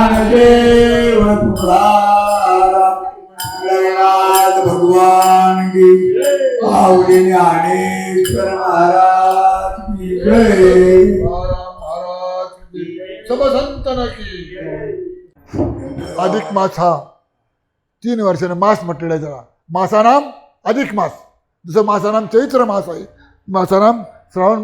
ज्ञानदेव तुकाराम जगन्नाथ भगवान की आवडी ज्ञानेश्वर महाराज की जय महाराज की सब संतान की अधिक मास हा 3 वर्षाने मास म्हटलेला आहे. त्याला मासानाम अधिक मास. जसं मासानाम चैत्र मास आहे, मासानाम श्रावण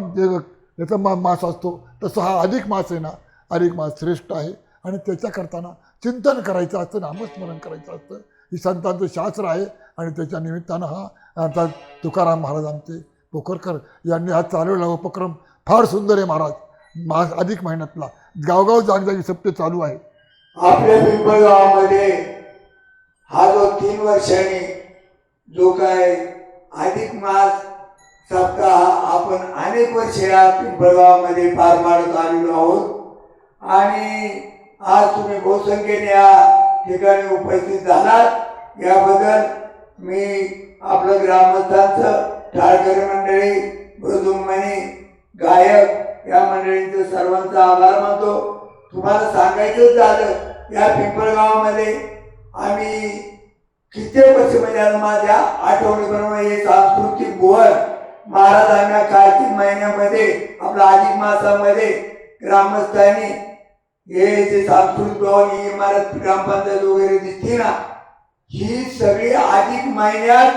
याचा मास असतो, तसं हा अधिक मास आहे ना, अधिक मास श्रेष्ठ आहे. आणि त्याच्या करताना चिंतन करायचं असतं, नामस्मरण करायचं असतं. ही संतांचं शास्त्र आहे. आणि त्याच्या निमित्तानं हा आता तुकाराम महाराज आमचे पोखरकर यांनी हा चालवलेला उपक्रम फार सुंदर आहे महाराज. मास अधिक महिन्यातला गावगाव जागजागी सप्ते चालू आहे. आपल्या पिंपळगावामध्ये हा जो 3 वर्षांनी जो काय अधिक मास सप्ताह आपण अनेक वर्ष या पिंपळगावामध्ये पार पाडत आलेलो आहोत. आणि आज तुम्ही बहुसंख्येने या ठिकाणी उपस्थित झालात याबद्दल मी आपलं ग्रामस्थांचं, टाळकरी मंडळी, मृदुंगमणी, गायक या मंडळींचं सर्वांचा आभार मानतो. तुम्हाला सांगायचं झालं, या पिंपळगावामध्ये आम्ही कित्येक वर्ष म्हणजे माझ्या आठवणीप्रमाणे हे सांस्कृतिक गोवर महाराज आम्ही कार्तिक महिन्यामध्ये आपल्या अधिक मासामध्ये ग्रामस्थांनी हे जे सांस्कृतिक भवन ही इमारत ग्रामपंचायत वगैरे दिसती ना, ही सगळी अधिक महिन्यात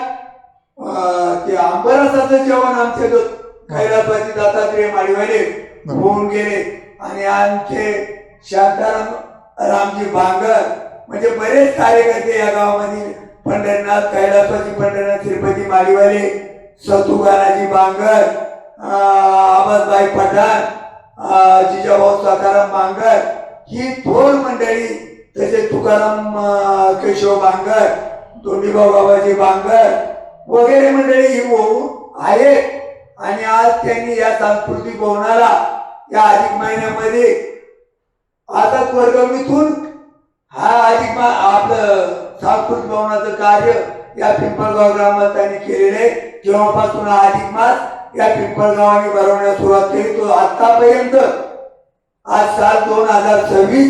ते आंबरसाचं जेवण आमचे कैलासवासी दत्तात्रेय माडीवाले होऊन गेले. आणि आमचे शांताराम रामजी बांगर म्हणजे बरेच कार्यकर्ते या गावामध्ये, पंढरनाथ कैलासवासी पंढरनाथ श्रीपती माडीवाले, सतुगाराजी बांगर, आबासबाई पठाण, जिजाभाऊ सकाराम बांगर, ही थोर मंडळी, तसेच तुकाराम केशव बांगर, दोंडीभाऊ बाबाजी बांगर वगैरे मंडळी ही आहेत. आणि आज त्यांनी या सांस्कृतिक भवनाला या अधिक महिन्यामध्ये आता वर्गमिथून हा अधिक आपलं सांस्कृतिक भवनाचं कार्य या पिंपळगाव ग्रामस्थांनी केलेले आहे. जेव्हापासून हा अधिक मास या पिंपळगावाने भरवण्यास सुरुवात केली, तो आतापर्यंत आज साल 2026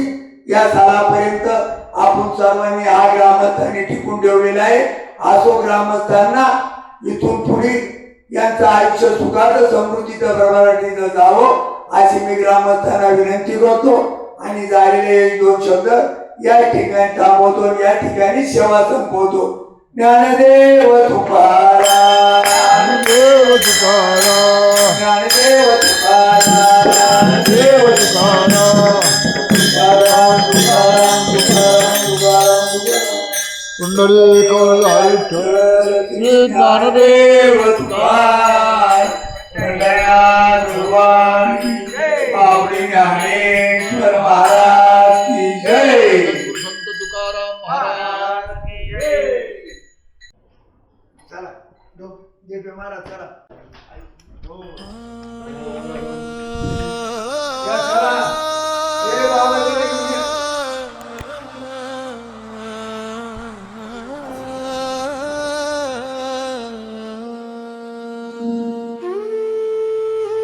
या सालापर्यंत आपण सर्वांनी हा ग्रामस्थांनी टिकून ठेवलेला आहे. असो ग्रामस्थांना इथून पुढे यांचं आयुष्य सुखाचं समृद्धीचं प्रभाराटीचं जावं अशी मी ग्रामस्थांना विनंती करतो. आणि झालेले 2 शब्द या ठिकाणी थांबवतो, या ठिकाणी सेवा संपवतो. ज्ञानदेव तुकाराम, ज्ञानदेव तुकाराम, ज्ञानदेव तुकाराम, ज्ञानदेव तुकाराम, तुकाराम तुकाराम तुकाराम तुकाराम तुकाराम. पुंडलिक श्री ज्ञानदेव तुकाराम, पंढरनाथ भगवान की आवडी ज्ञानेश्वर महाराज की जय. संत तुकाराम महाराज की जय. चला जे महाराज चला. या चला. ए बाबा जरा घेऊन या.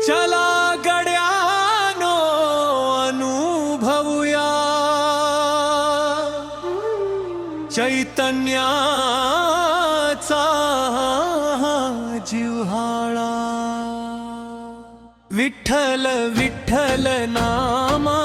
चला गड्यानो अनुभवूया चैतन्याचा जिव्हाळा. विठ्ठल विठ्ठल नामा